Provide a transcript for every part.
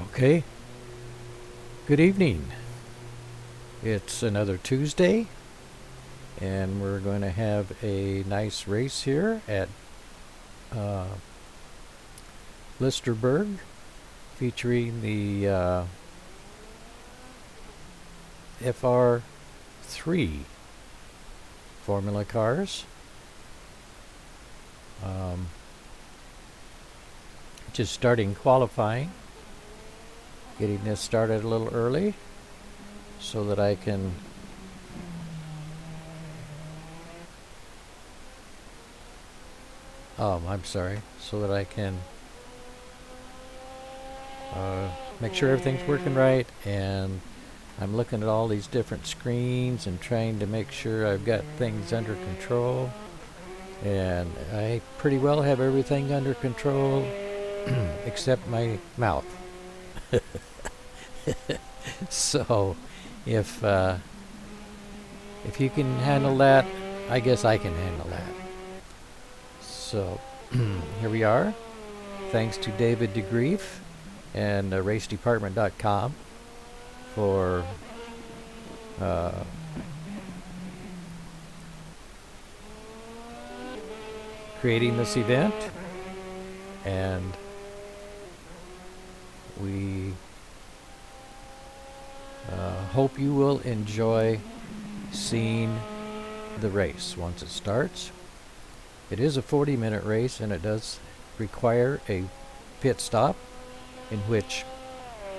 Okay, good evening. It's another Tuesday, and we're going to have a nice race here at uh, Bilster Berg, featuring the FR3 Formula cars. Just starting qualifying. Getting this started a little early so that I can I'm sorry, so that I can make sure everything's working right, and I'm looking at all these different screens and trying to make sure I've got things under control, and I pretty well have everything under control except my mouth. So if you can handle that, I guess I can handle that. So here we are. Thanks to David DeGreef and racedepartment.com for creating this event, and we hope you will enjoy seeing the race once it starts. It is a 40-minute race, and it does require a pit stop in which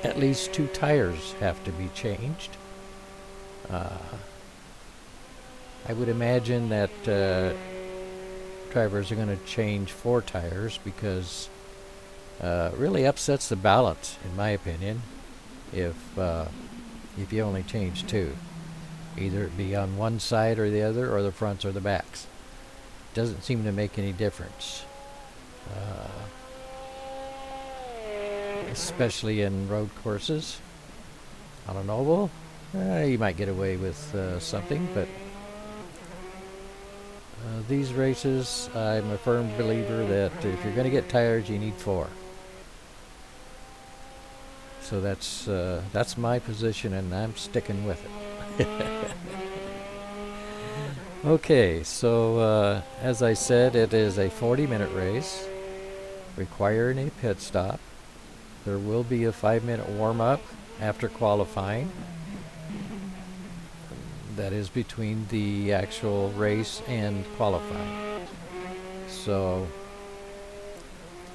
at least 2 tires have to be changed. I would imagine that drivers are going to change 4 tires because it really upsets the balance, in my opinion, if you only change 2. Either it be on one side or the other, or the fronts or the backs. Doesn't seem to make any difference, especially in road courses. On an oval, you might get away with something, but these races, I'm a firm believer that if you're going to get tires, you need 4. So that's my position, and I'm sticking with it. Okay, so as I said, it is a 40-minute race requiring a pit stop. There will be a 5-minute warm-up after qualifying. That is between the actual race and qualifying. So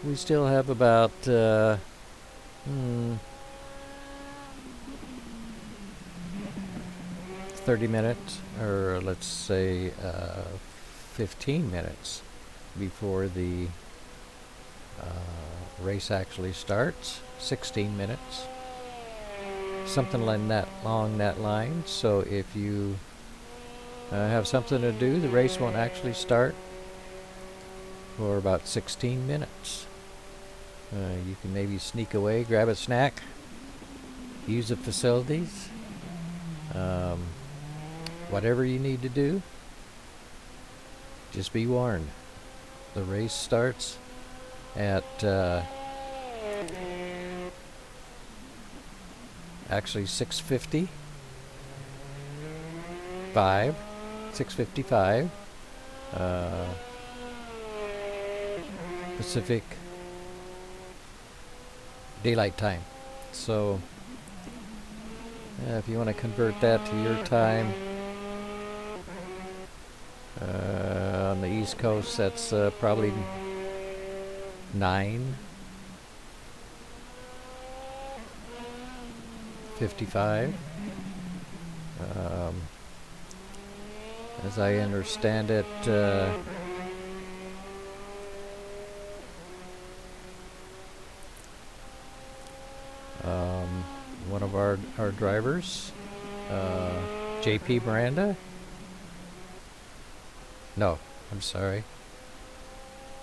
we still have about 30 minutes, or let's say 15 minutes before the race actually starts. 16 minutes, something like that, along that line. So if you have something to do, the race won't actually start for about 16 minutes. You can maybe sneak away, grab a snack, use the facilities. Whatever you need to do, just be warned. The race starts at actually 6:55 Pacific Daylight Time. So if you want to convert that to your time, on the East Coast, that's probably 9:55. As I understand it, one of our drivers, JP Miranda. No, I'm sorry.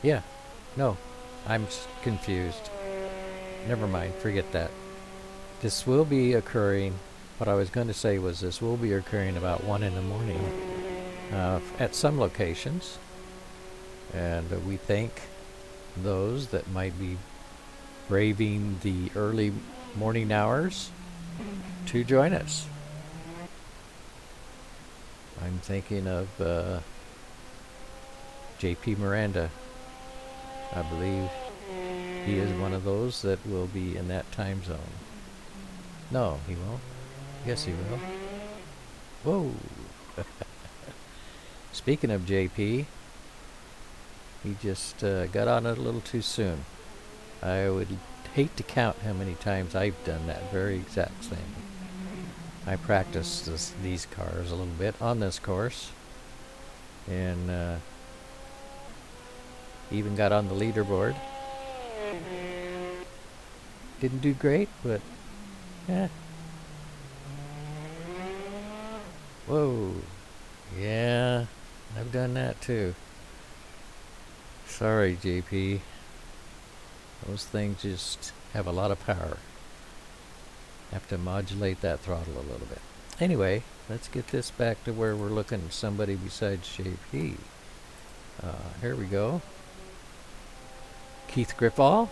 Yeah, no, I'm confused. Never mind, forget that. This will be occurring, what I was going to say was this will be occurring about 1 in the morning at some locations. And we thank those that might be braving the early morning hours to join us. I'm thinking of JP Miranda. I believe he is one of those that will be in that time zone. No, he won't. Yes, he will. Whoa. Speaking of JP, he just got on it a little too soon. I would hate to count how many times I've done that very exact thing. I practiced these cars a little bit on this course, and even got on the leaderboard. Didn't do great, but yeah. Whoa. Yeah, I've done that too. Sorry, JP. Those things just have a lot of power. Have to modulate that throttle a little bit. Anyway, let's get this back to where we're looking at somebody besides JP. Here we go. Keith Griffall.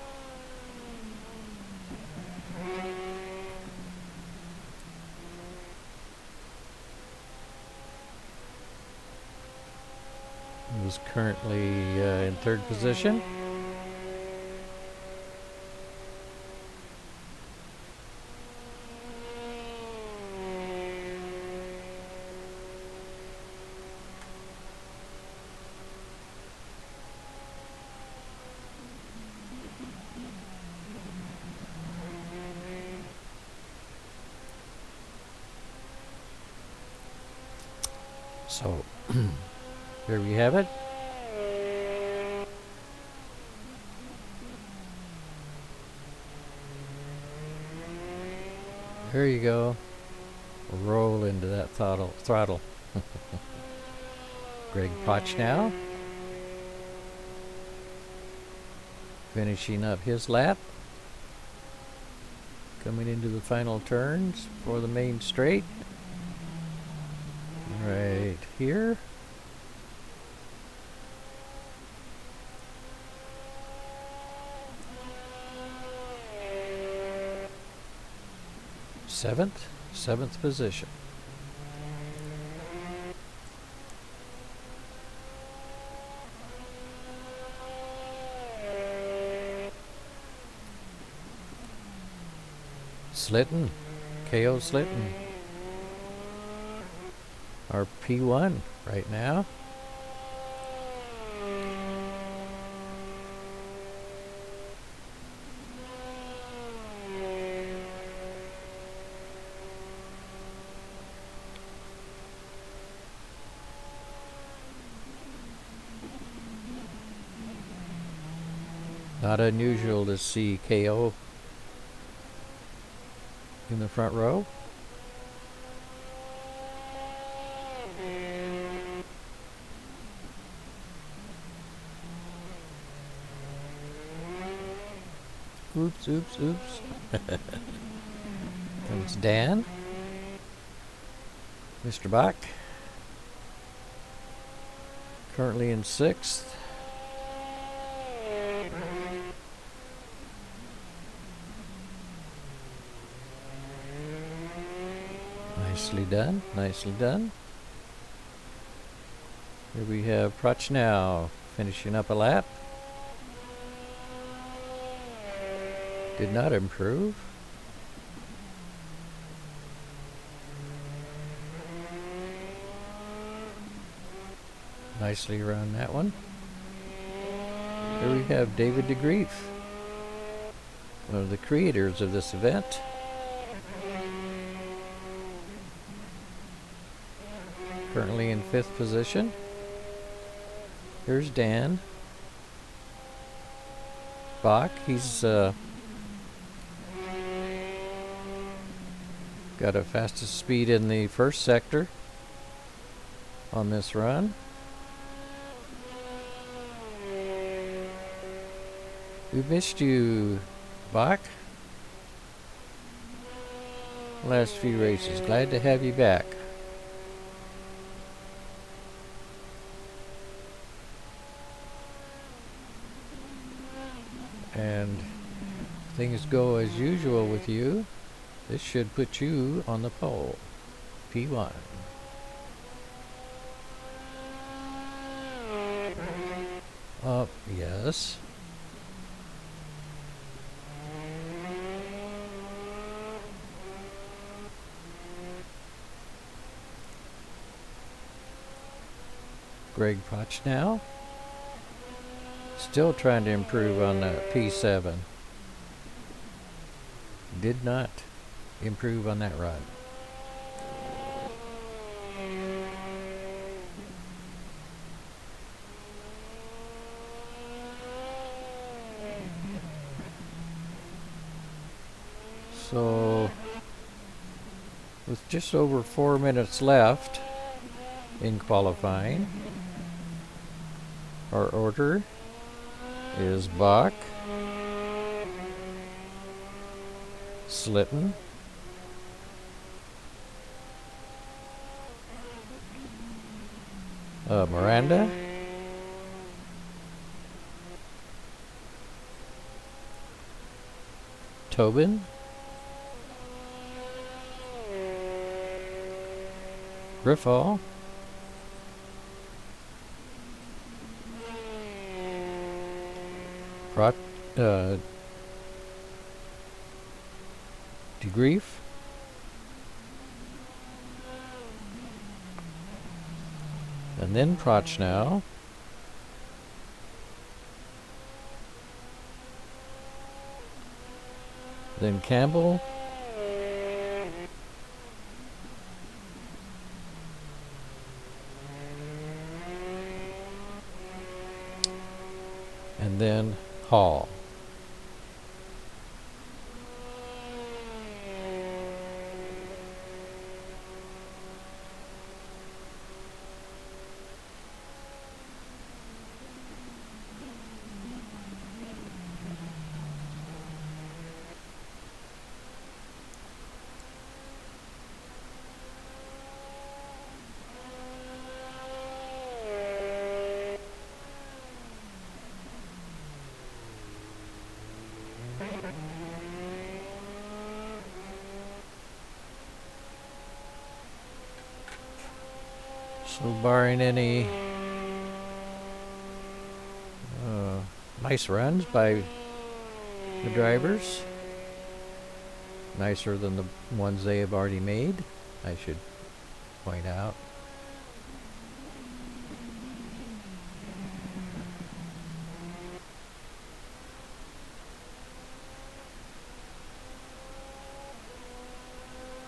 Who's currently in third position. So, here we have it. There you go. Roll into that throttle. Greg Prochnow finishing up his lap. Coming into the final turns for the main straight. Right here. Seventh position. Slitton, KO Slitton. Our P1 right now. Not unusual to see KO in the front row. Oops. Comes Dan. Mr. Bach. Currently in 6th. Nicely done. Here we have Prochnow finishing up a lap. Did not improve. Nicely around that one. Here we have David DeGreef, one of the creators of this event. Currently in 5th position. Here's Dan Bach. He's got a fastest speed in the first sector on this run. We missed you, Bach. Last few races. Glad to have you back. And things go as usual with you, this should put you on the pole. P1. Up, yes. Greg Potch now. Still trying to improve on that P7. Did not improve on that run. So, with just over 4 minutes left in qualifying, our order is Bach, Slitten, Miranda, Tobin, Griffall, DeGreef, and then Prochnow, then Campbell, and then Hall. So barring any nice runs by the drivers, nicer than the ones they have already made, I should point out.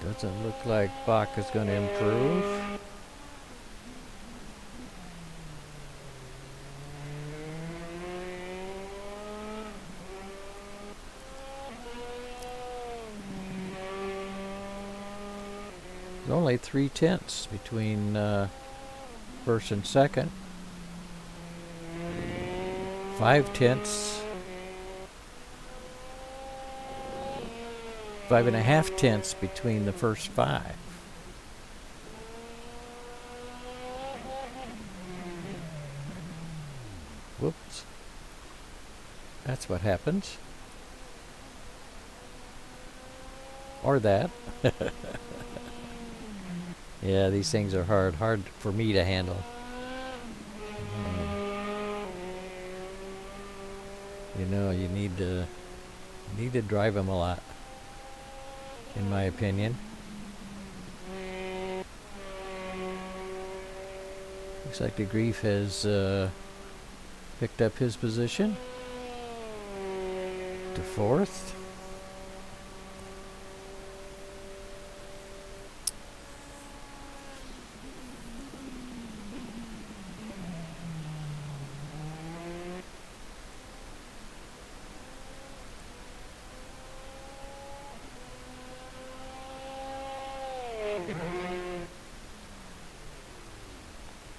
Doesn't look like Bach is going to improve. There's only 3/10 between first and second. 5/10. 5.5 between the first 5. Whoops. That's what happens. Or that. Yeah, these things are hard for me to handle. You know, you need to drive them a lot, in my opinion. Looks like DeGreef has picked up his position to 4th.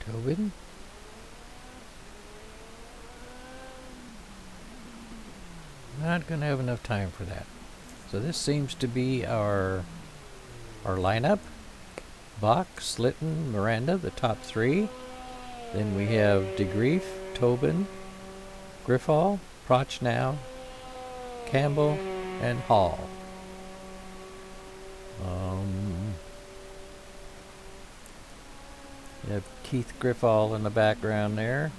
Tobin. Not going to have enough time for that. So this seems to be our lineup. Bach, Slitten, Miranda, the top 3. Then we have DeGreef, Tobin, Griffall, Prochnow, Campbell, and Hall. You have Keith Griffall in the background there.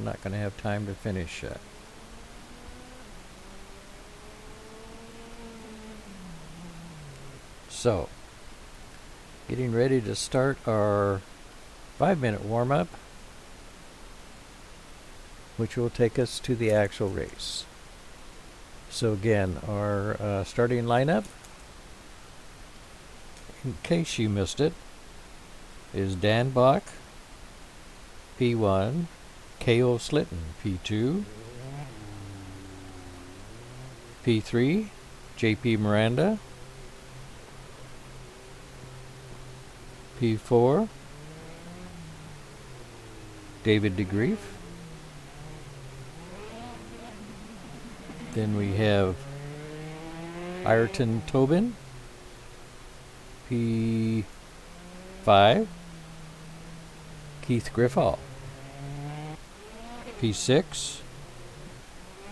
Not going to have time to finish yet. So, getting ready to start our 5-minute warm-up, which will take us to the actual race. So again, our starting lineup, in case you missed it, is Dan Bach, P1, K.O. Slitten, P2, P3, J.P. Miranda, P4, David DeGreef. Then we have Ayrton Tobin, P5, Keith Griffall, P6,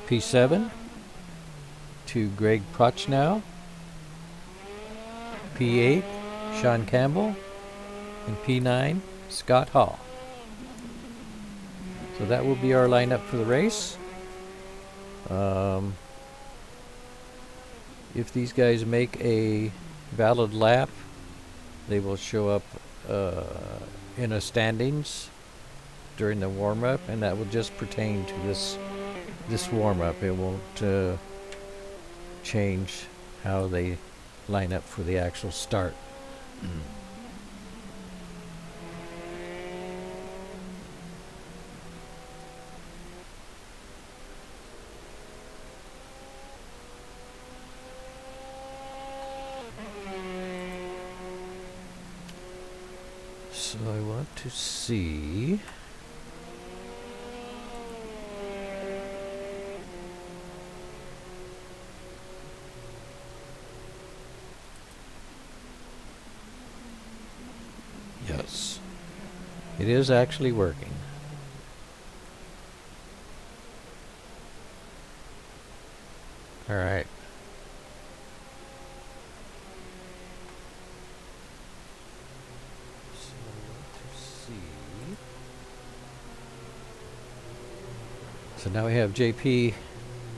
P7 to Greg Prochnow, P8, Sean Campbell, and P9, Scott Hall. So that will be our lineup for the race. If these guys make a valid lap, they will show up in a standings during the warm-up, and that will just pertain to this warm-up. It won't change how they line up for the actual start. So I want to see yes, it is actually working. All right. So now we have JP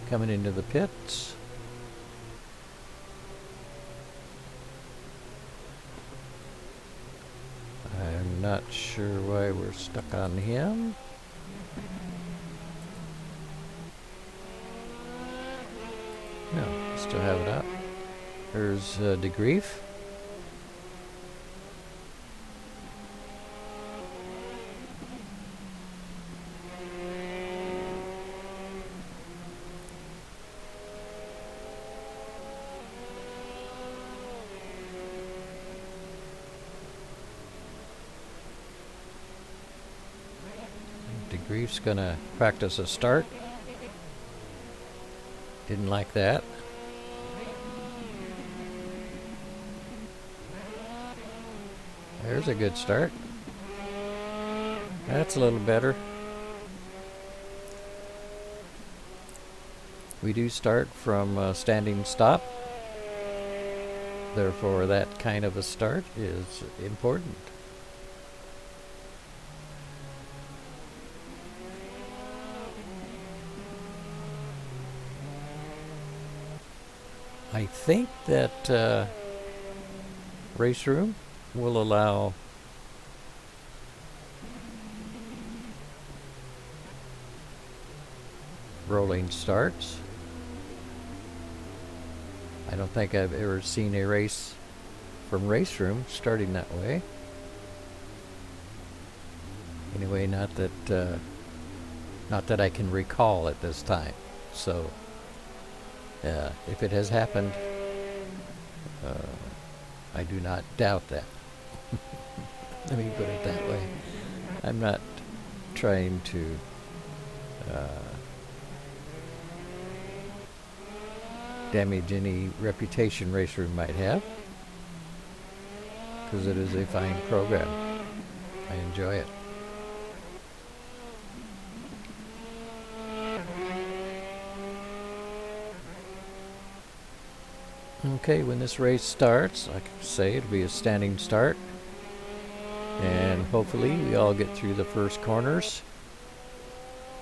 coming into the pits. I'm not sure why we're stuck on him. No, still have it up. There's DeGreef. DeGreef's gonna practice a start. Didn't like that. There's a good start. That's a little better. We do start from standing stop. Therefore, that kind of a start is important. I think that race room will allow rolling starts. I don't think I've ever seen a race from race room starting that way. Anyway, not that I can recall at this time. So if it has happened, I do not doubt that. Let me put it that way. I'm not trying to damage any reputation race room might have, because it is a fine program. I enjoy it. Okay, when this race starts, like I say, it'll be a standing start. And hopefully we all get through the first corners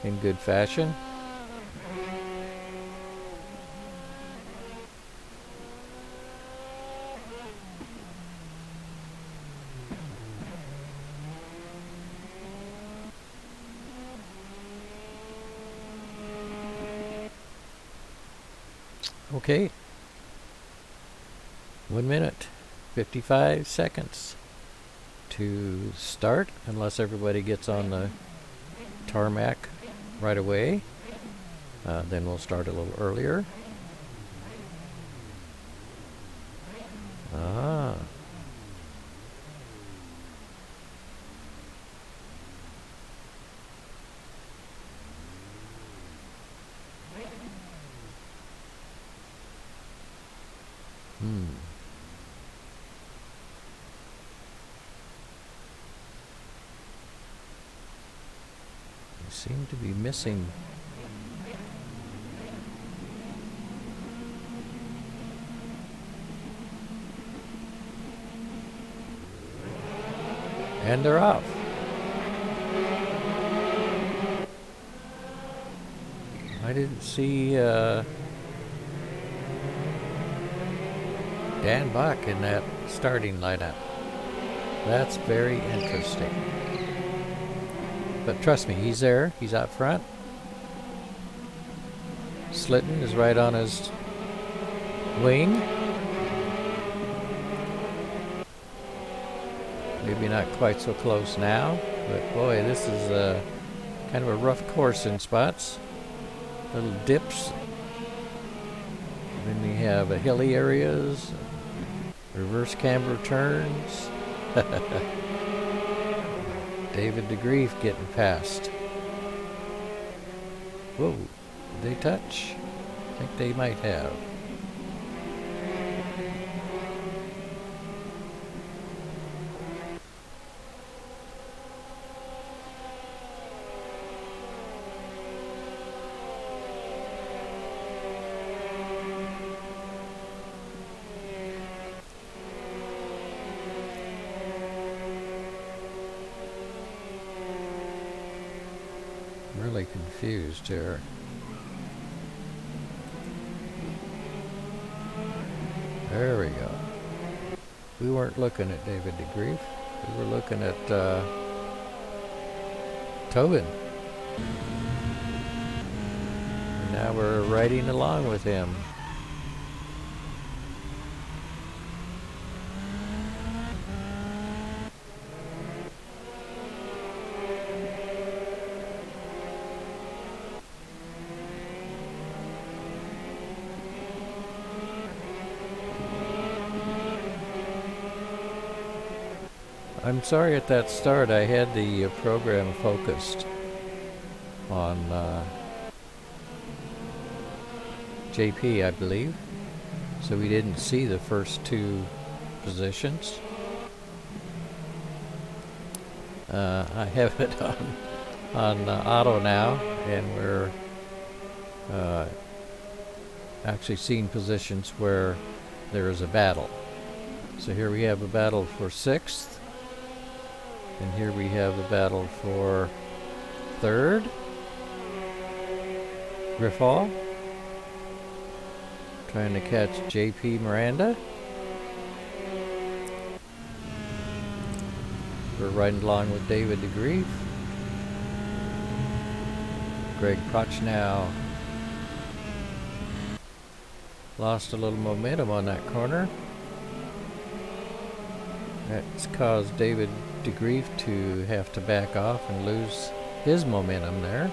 in good fashion. Okay. 1 minute, 55 seconds to start, unless everybody gets on the tarmac right away. Then we'll start a little earlier. Ah. We seem to be missing. And they're off. I didn't see Dan Bach in that starting lineup. That's very interesting. But trust me, he's there. He's out front. Slitten is right on his wing. Maybe not quite so close now, but boy, this is kind of a rough course in spots. Little dips. Then we have hilly areas, reverse camber turns. David DeGreef getting past. Whoa, did they touch? I think they might have. Really confused here. There we go. We weren't looking at David DeGreef. We were looking at Tobin. And now we're riding along with him. I'm sorry at that start I had the program focused on JP, I believe, so we didn't see the first two positions. I have it on auto now, and we're actually seeing positions where there is a battle. So here we have a battle for 6th. And here we have a battle for 3rd. Griffall trying to catch JP Miranda. We're riding along with David DeGreef. Greg Prochnow lost a little momentum on that corner. That's caused David DeGreef to have to back off and lose his momentum there.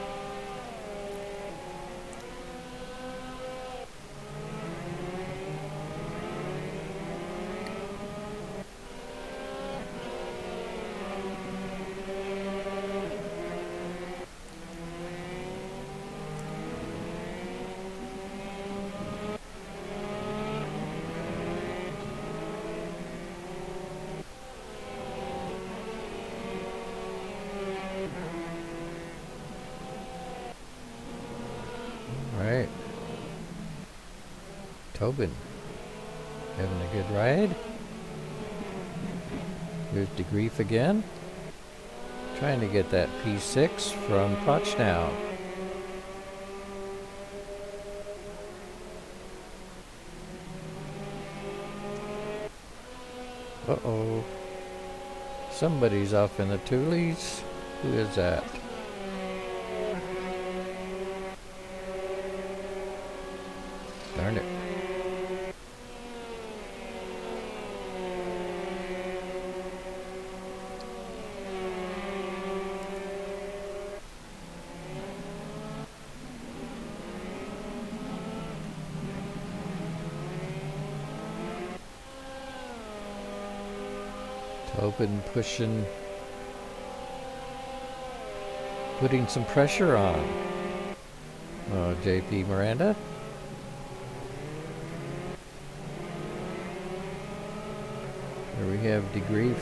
Right. Tobin Having a good ride. Here's DeGreef again. Trying to get that P6 from Prochnow. Uh-oh. Somebody's off in the Tules. Who is that? Darn it. Tobin pushing, putting some pressure on. Oh, JP Miranda. Here we have DeGreef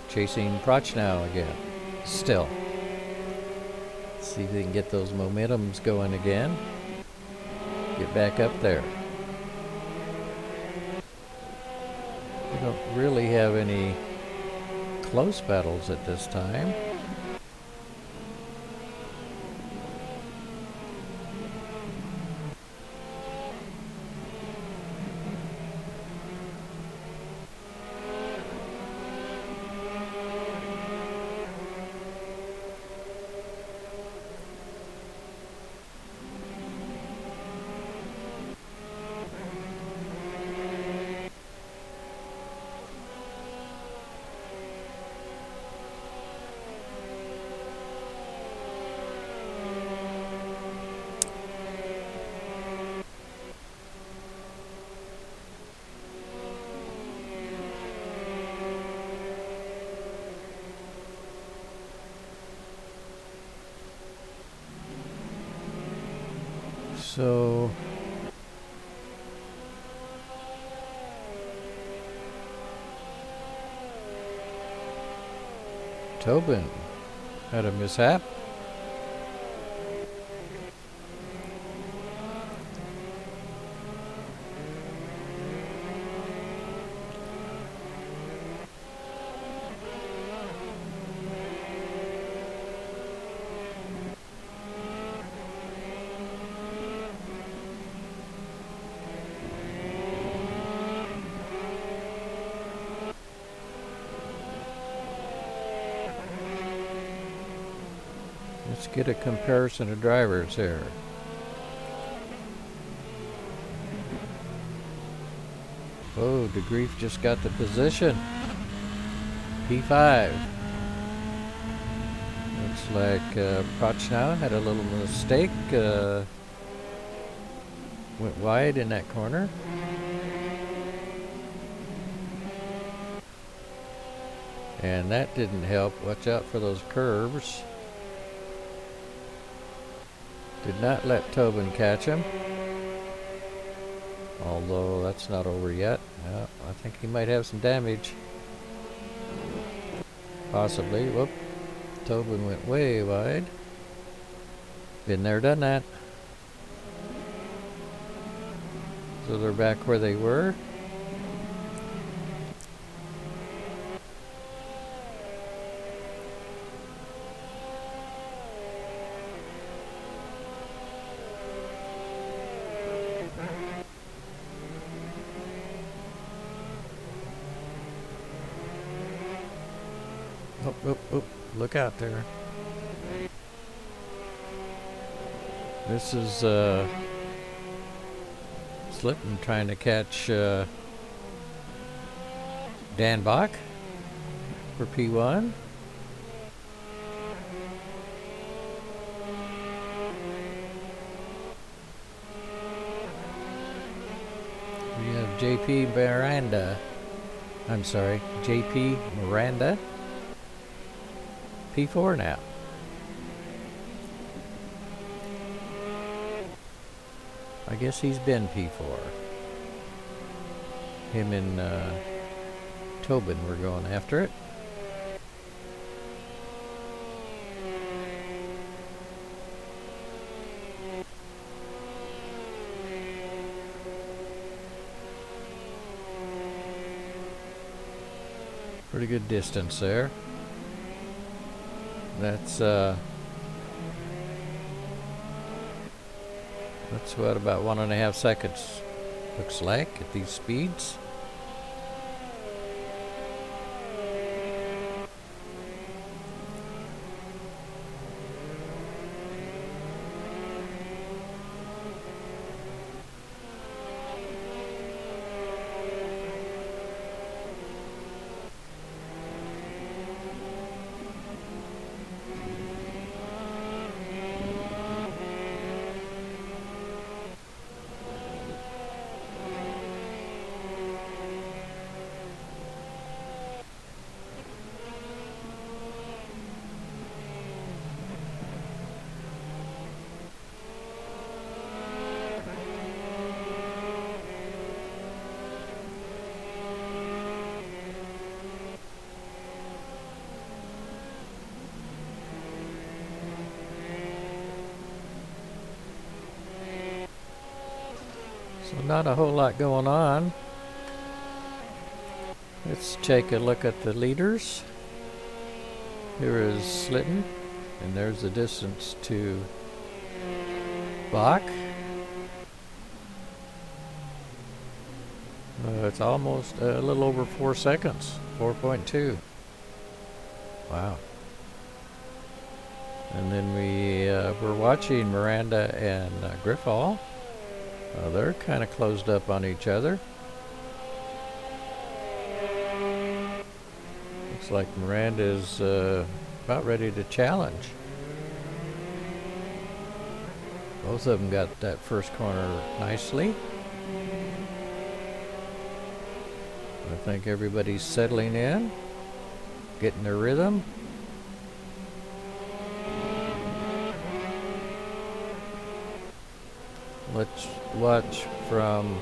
chasing Prochnow again. Still. See if they can get those momentums going again. Get back up there. We don't really have any close battles at this time. So Tobin had a mishap. Let's get a comparison of drivers here. Oh, DeGreef just got the position. P5. Looks like Prochnow had a little mistake. Went wide in that corner. And that didn't help. Watch out for those curves. Did not let Tobin catch him. Although that's not over yet. Yeah, I think he might have some damage. Possibly. Whoop. Tobin went way wide. Been there, done that. So they're back where they were. Oh, oh, oh, look out there. This is Slipton trying to catch Dan Bach for P1. We have JP Miranda. I'm sorry, JP Miranda. P4 now. I guess he's been P4. Him and Tobin were going after it. Pretty good distance there. That's what, about 1.5 seconds looks like at these speeds. So not a whole lot going on. Let's take a look at the leaders. Here is Slitten, and there's the distance to Bach. It's almost a little over 4 seconds, 4.2. Wow. And then we're watching Miranda and Griffall. They're kind of closed up on each other. Looks like Miranda's about ready to challenge. Both of them got that first corner nicely. I think everybody's settling in, getting their rhythm. Let's watch from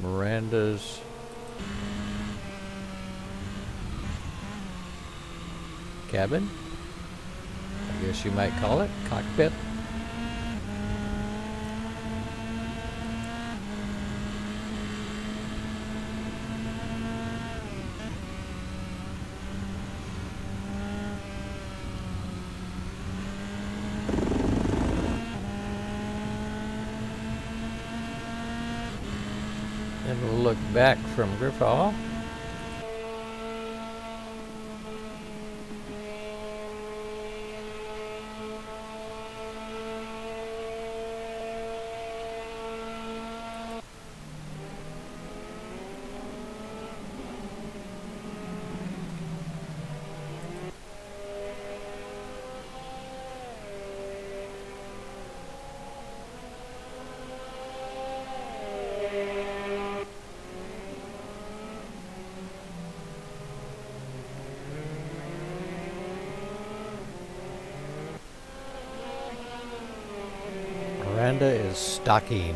Miranda's cabin, I guess you might call it, cockpit. And we'll look back from Griffall. Miranda is stalking,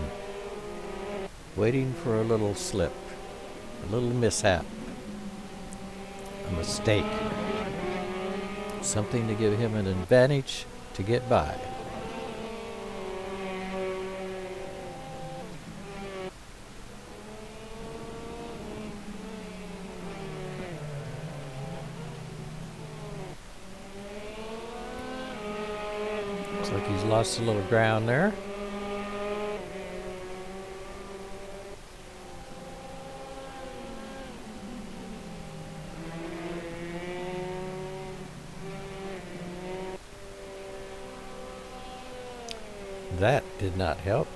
waiting for a little slip, a little mishap, a mistake, something to give him an advantage to get by. Looks like he's lost a little ground there. That did not help.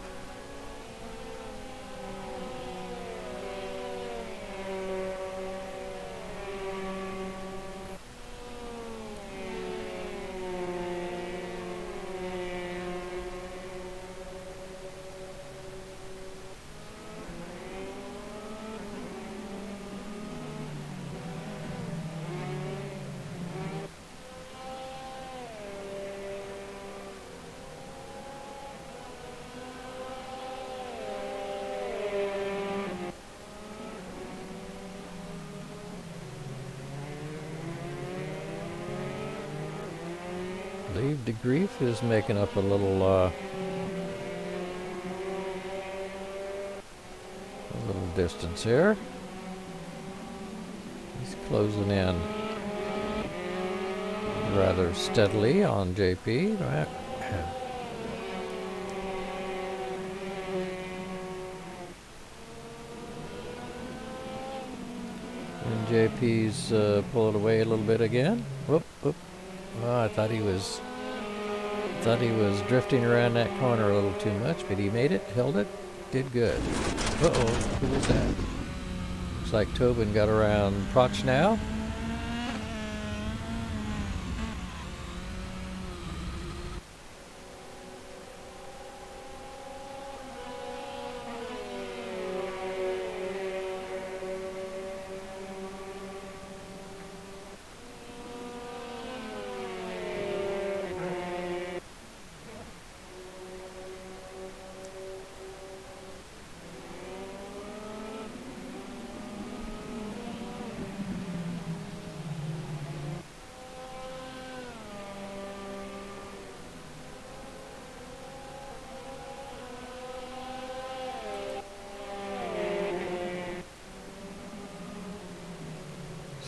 David DeGreef is making up a little distance here. He's closing in rather steadily on JP. Right? And JP's pulling away a little bit again. Whoop, whoop. Oh, I thought he was drifting around that corner a little too much, but he made it, held it, did good. Uh-oh, who was that? Looks like Tobin got around Proch now.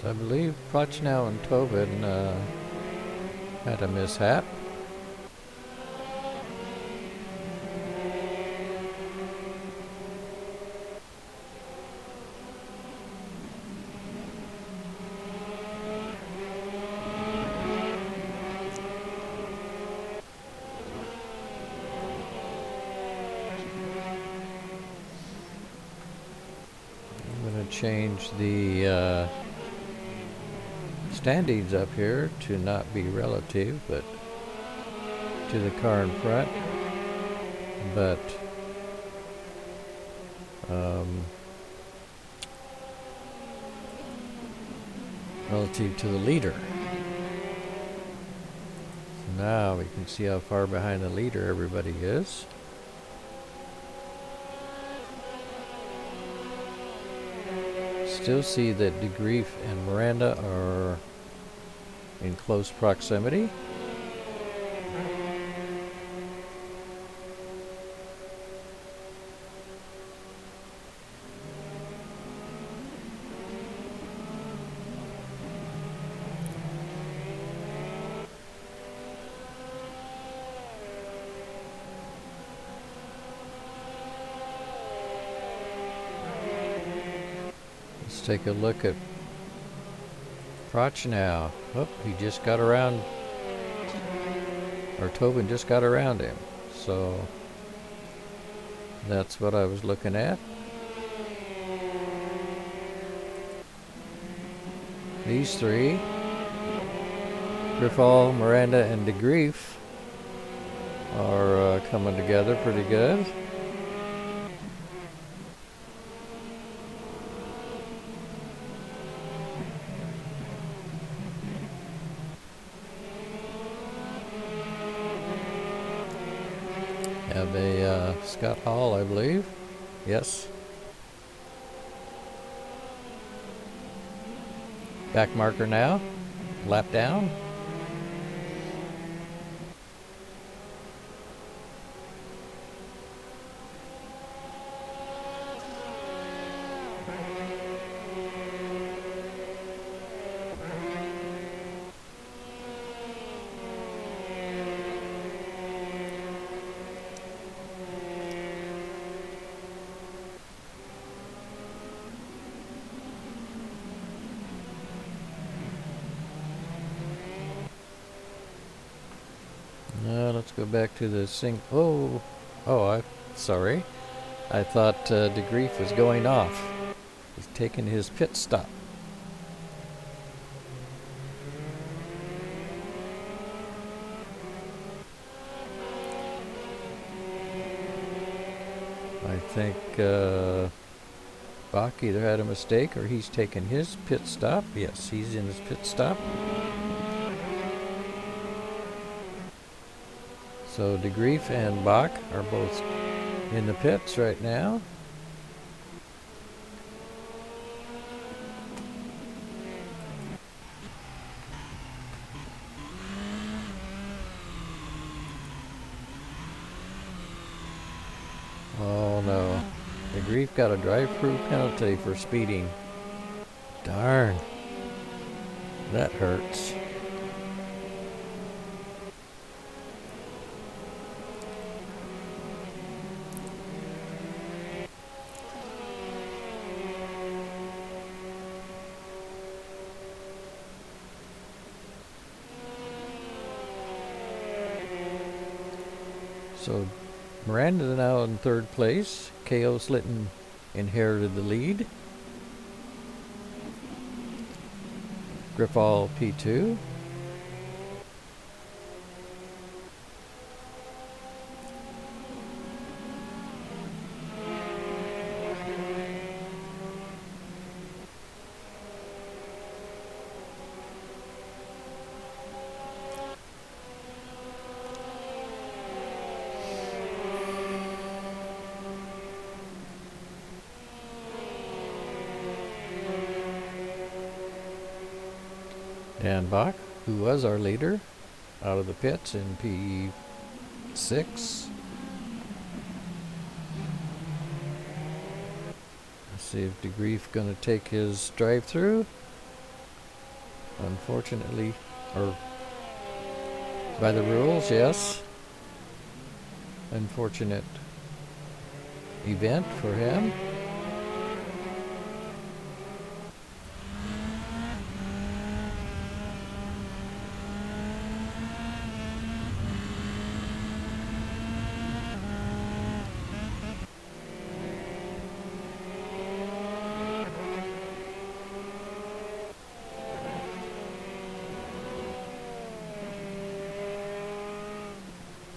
So I believe Prochnow and Tobin had a mishap. I'm going to change the standings up here to not be relative, but to the car in front, but relative to the leader. So now we can see how far behind the leader everybody is. Still see that DeGreef and Miranda are in close proximity. Let's take a look at Proch now. Oh, he just got around, or Tobin just got around him. So that's what I was looking at. These three, Griffall, Miranda, and DeGreef, are coming together pretty good. Have a Scott Hall, I believe. Yes. Back marker now. Lap down. Let's go back to the sorry. I thought DeGreef was going off. He's taking his pit stop. I think Bach either had a mistake or he's taken his pit stop. Yes, he's in his pit stop. So DeGreef and Bach are both in the pits right now. Oh no. DeGreef got a drive-through penalty for speeding. Darn. That hurts. So Miranda now in third place. K.O. Slitten inherited the lead. Griffall P2. Dan Bach, who was our leader, out of the pits in P6. Let's see if DeGreef going to take his drive-through. Unfortunately, or by the rules, yes. Unfortunate event for him.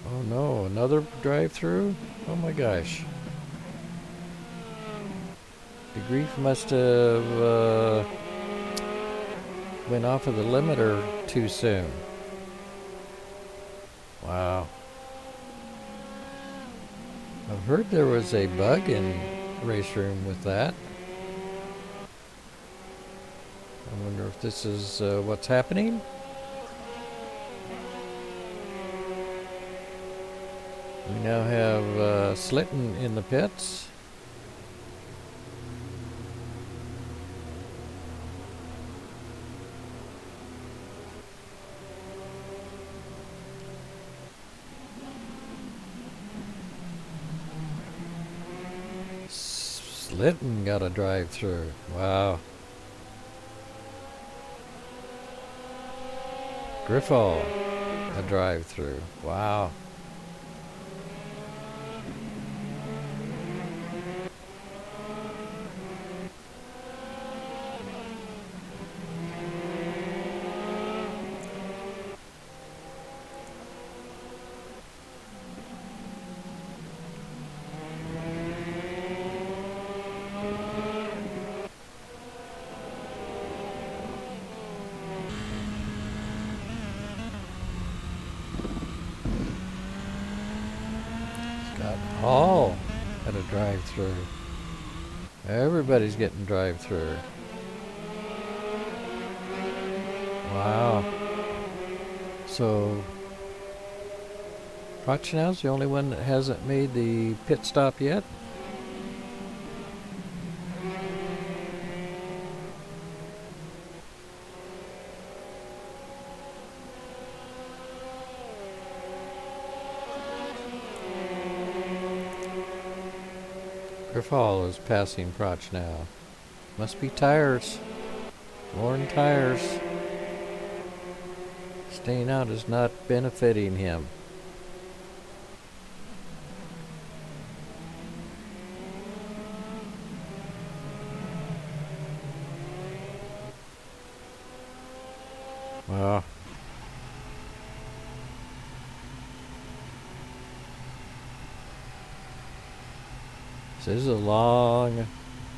Oh no, another drive-through? Oh my gosh. DeGreef must have went off of the limiter too soon. Wow. I've heard there was a bug in race room with that. I wonder if this is what's happening. We now have Slitten in the pits. Slitten got a drive-through. Wow. Griffall, a drive-through. Wow. All at a drive-through. Everybody's getting drive-through. Wow. So Prochnow's the only one that hasn't made the pit stop yet. Griffall is passing Prochnow. Must be tires. Worn tires. Staying out is not benefiting him. Wow. This is a long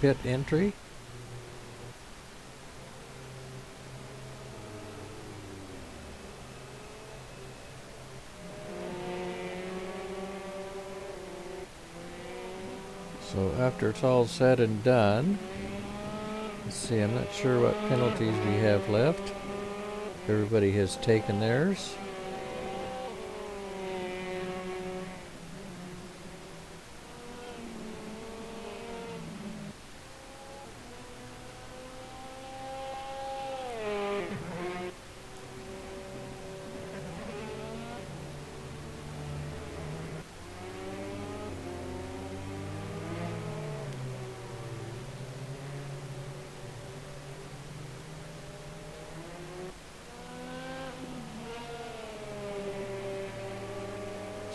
pit entry. So after it's all said and done, let's see, I'm not sure what penalties we have left. Everybody has taken theirs.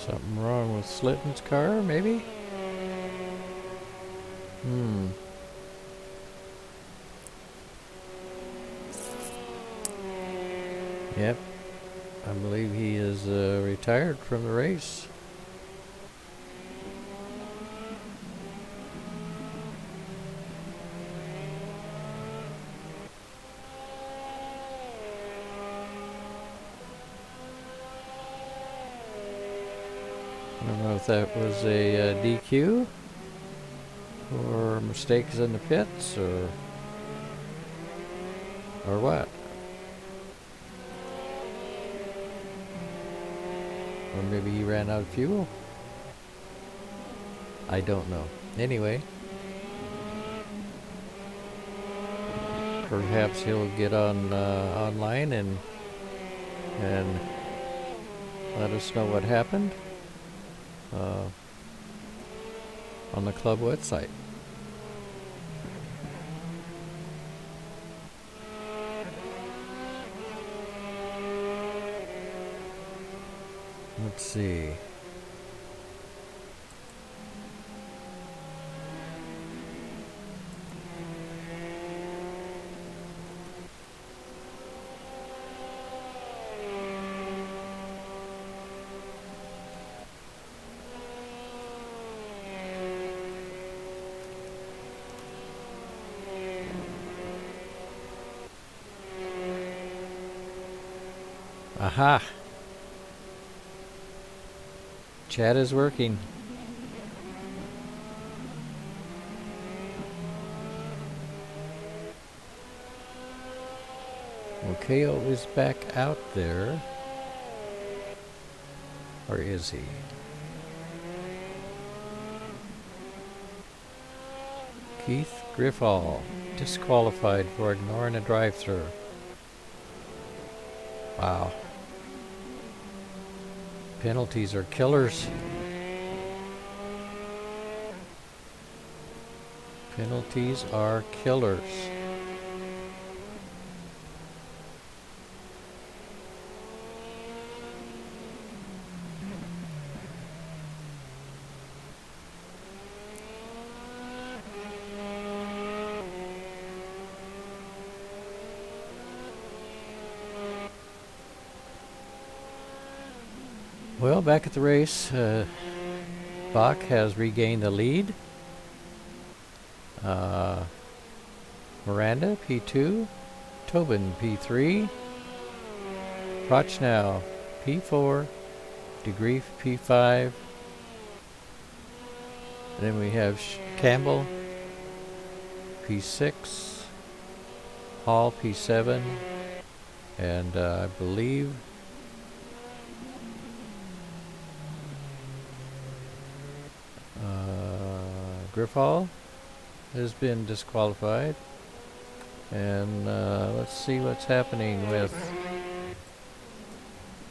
Something wrong with Slitton's car, maybe? Yep. I believe he is retired from the race. I don't know if that was a DQ or mistakes in the pits or what. Or maybe he ran out of fuel. I don't know. Anyway, perhaps he'll get on online and let us know what happened on the club website. Let's see. Aha! Chat is working. Well, KO is back out there. Or is he? Keith Griffall, disqualified for ignoring a drive-through. Wow. Penalties are killers. Penalties are killers. Well, back at the race, Bach has regained the lead. Miranda, P2. Tobin, P3. Prochnow, P4. DeGreef, P5. And then we have Campbell, P6. Hall, P7. And I believe Griffall has been disqualified. And let's see what's happening with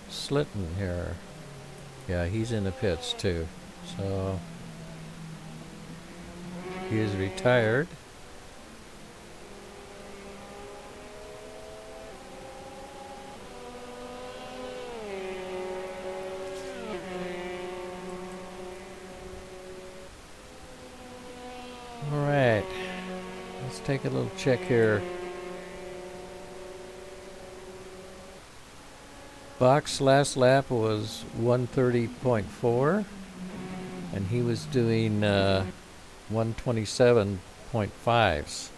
Slitton here. Yeah, he's in the pits too. So he is retired. Alright, let's take a little check here. Bach's last lap was 130.4 and he was doing 127.5s.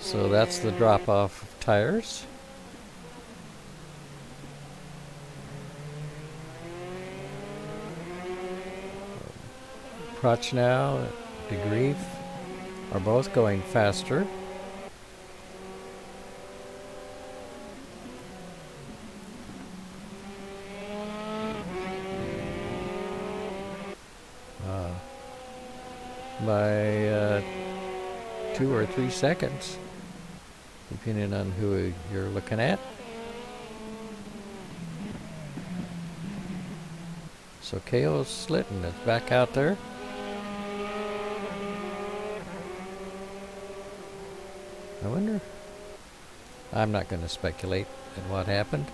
So that's the drop off of tires. Prochnow, DeGreef are both going faster. By 2 or 3 seconds, depending on who you're looking at. So KO Slitton is back out there. I'm not going to speculate at what happened.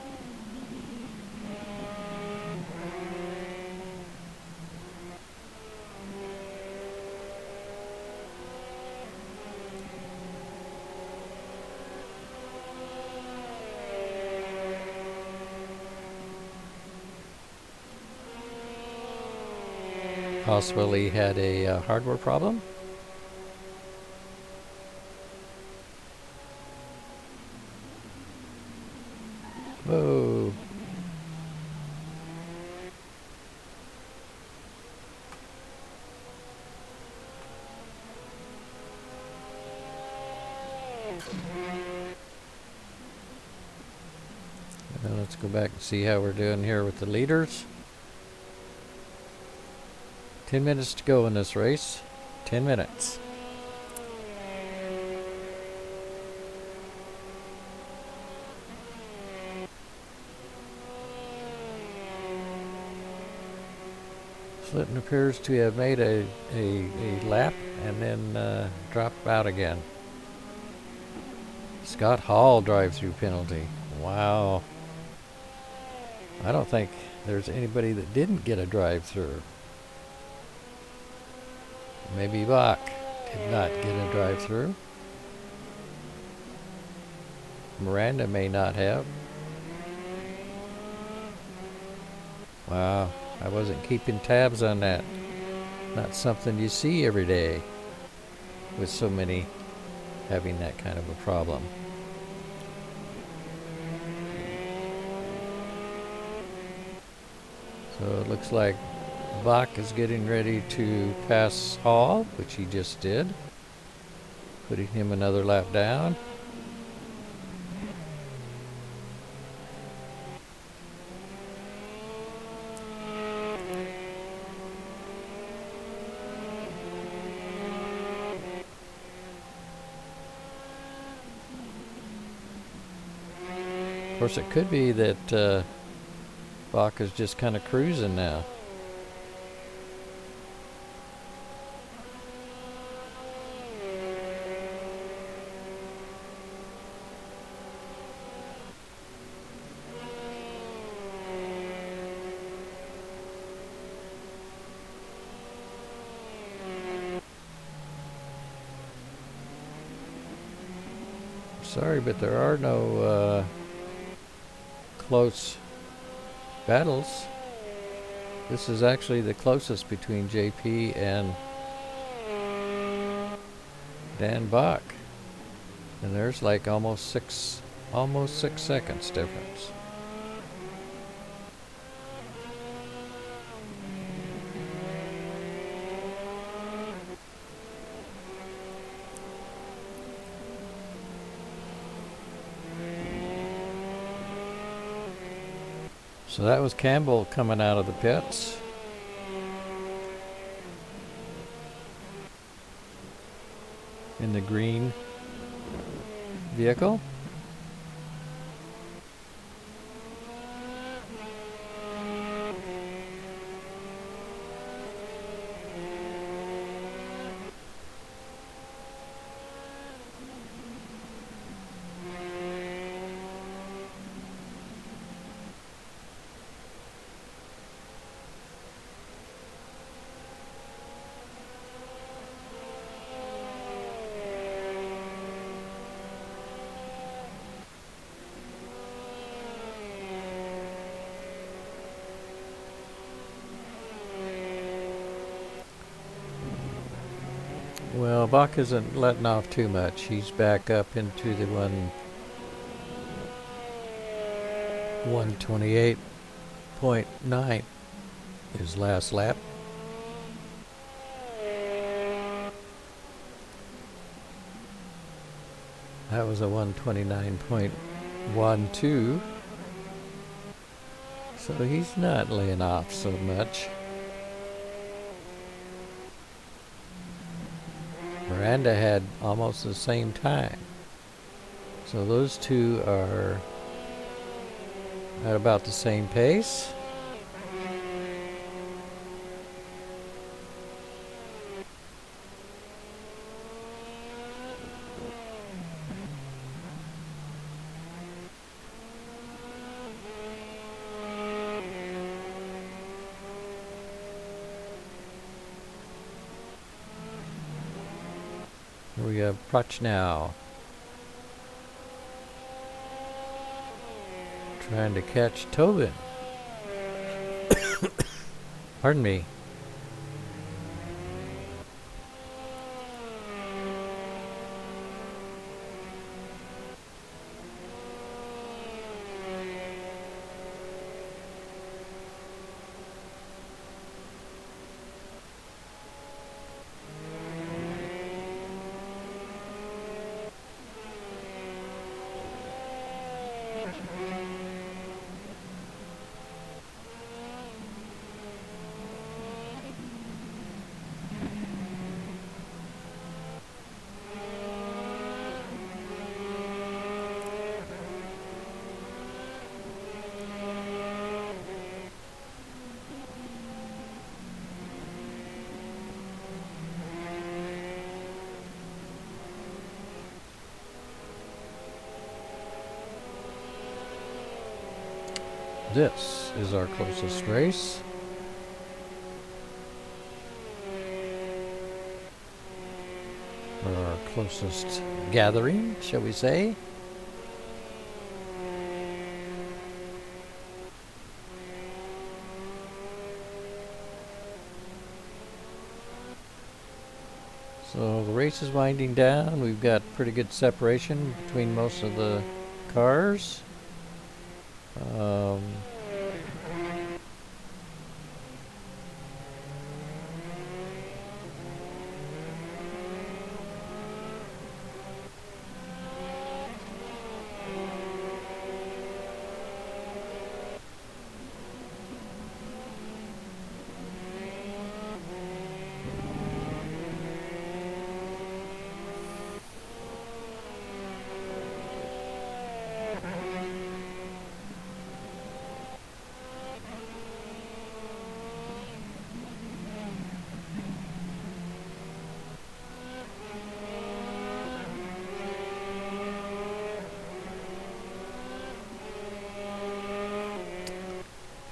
Possibly had a hardware problem. Whoa. Now let's go back and see how we're doing here with the leaders. 10 minutes to go in this race. 10 minutes. Slitton appears to have made a lap and then dropped out again. Scott Hall drive-through penalty. Wow. I don't think there's anybody that didn't get a drive-through. Maybe Bach did not get a drive-through. Miranda may not have. Wow, I wasn't keeping tabs on that. Not something you see every day with so many having that kind of a problem. So it looks like Bach is getting ready to pass Hall, which he just did, putting him another lap down. Of course, it could be that Bach is just kind of cruising now. Sorry, but there are no close battles. This is actually the closest between JP and Dan Bach, and there's like almost six seconds difference. So that was Campbell coming out of the pits. In the green vehicle. Well, Bach isn't letting off too much. He's back up into the 128.9 his last lap. That was a 129.12. So he's not laying off so much. Miranda had almost the same time. So those two are at about the same pace. of Prochnow. Trying to catch Tobin. Pardon me. This is our closest race. Or our closest gathering, shall we say. So the race is winding down. We've got pretty good separation between most of the cars.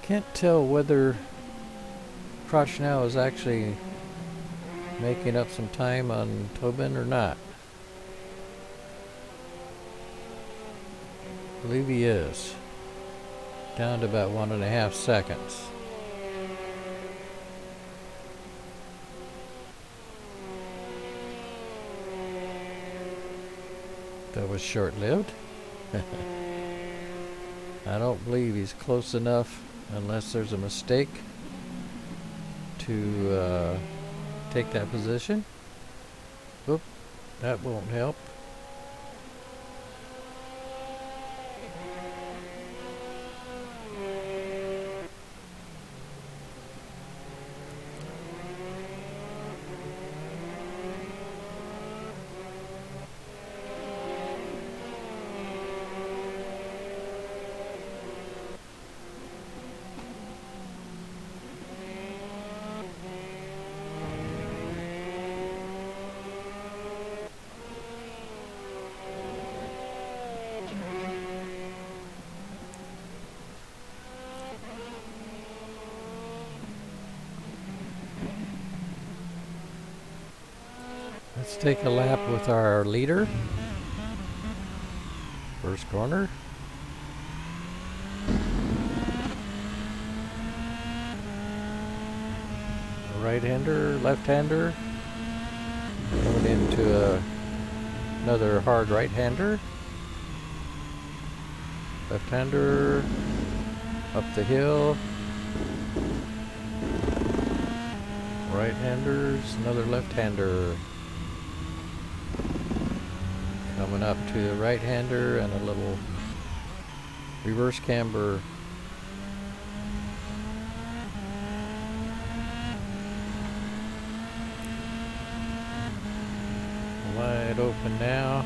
Can't tell whether Prochnow is actually making up some time on Tobin or not. I believe he is. Down to about 1.5 seconds. That was short-lived. I don't believe he's close enough, unless there's a mistake, to take that position. Oop, that won't help. Let's take a lap with our leader. First corner. Right-hander, left-hander. Going into another hard right-hander. Left-hander. Up the hill. Right-handers, another left-hander. Coming up to the right-hander and a little reverse camber. Wide open now.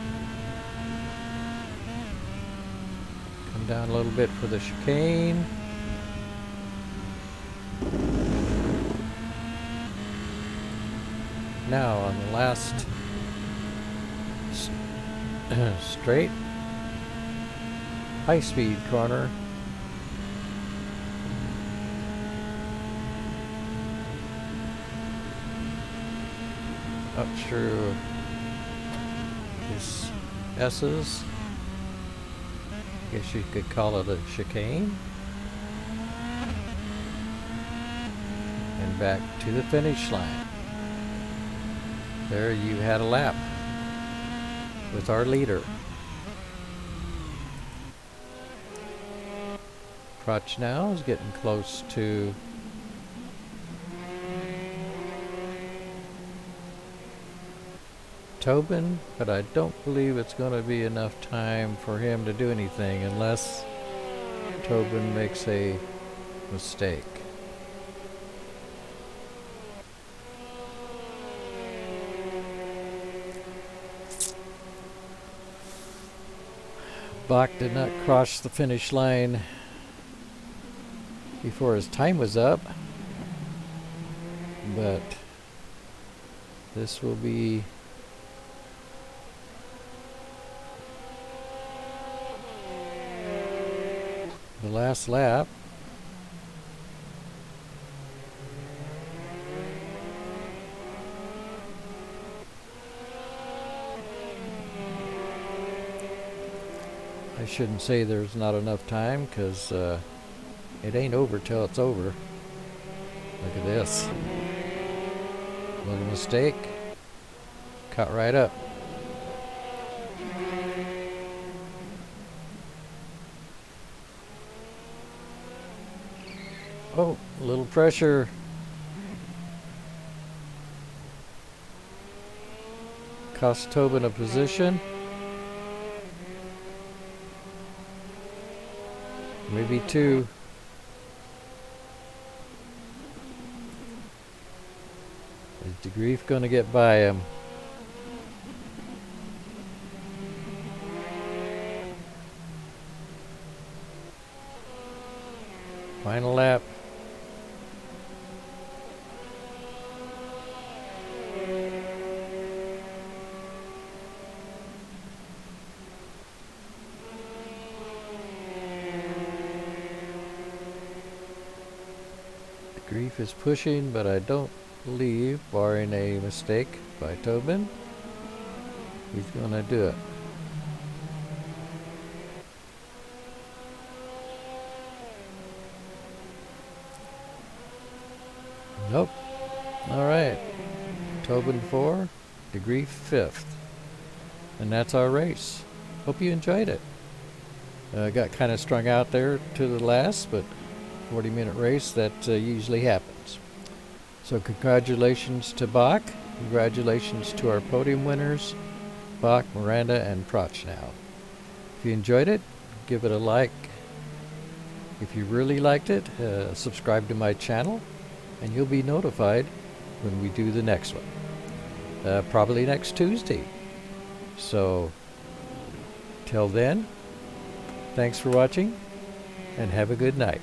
Come down a little bit for the chicane. Now on the last straight high-speed corner. Up through his S's. I guess you could call it a chicane. And back to the finish line. There you had a lap with our leader. Prochnow is getting close to Tobin, but I don't believe it's going to be enough time for him to do anything unless Tobin makes a mistake. Bach did not cross the finish line before his time was up, but this will be the last lap. I shouldn't say there's not enough time, because it ain't over till it's over. Look at this. Little mistake. Cut right up. Oh, a little pressure. Cost Tobin a position. Maybe two. Is DeGreef going to get by him? Final lap. DeGreef is pushing, but I don't believe, barring a mistake by Tobin, he's going to do it. Nope. All right. Tobin 4, DeGreef 5th. And that's our race. Hope you enjoyed it. Got kind of strung out there to the last, but 40-minute race, that usually happens. So congratulations to Bach. Congratulations to our podium winners, Bach, Miranda, and Prochnow. If you enjoyed it, give it a like. If you really liked it, subscribe to my channel, and you'll be notified when we do the next one. Probably next Tuesday. So, till then, thanks for watching, and have a good night.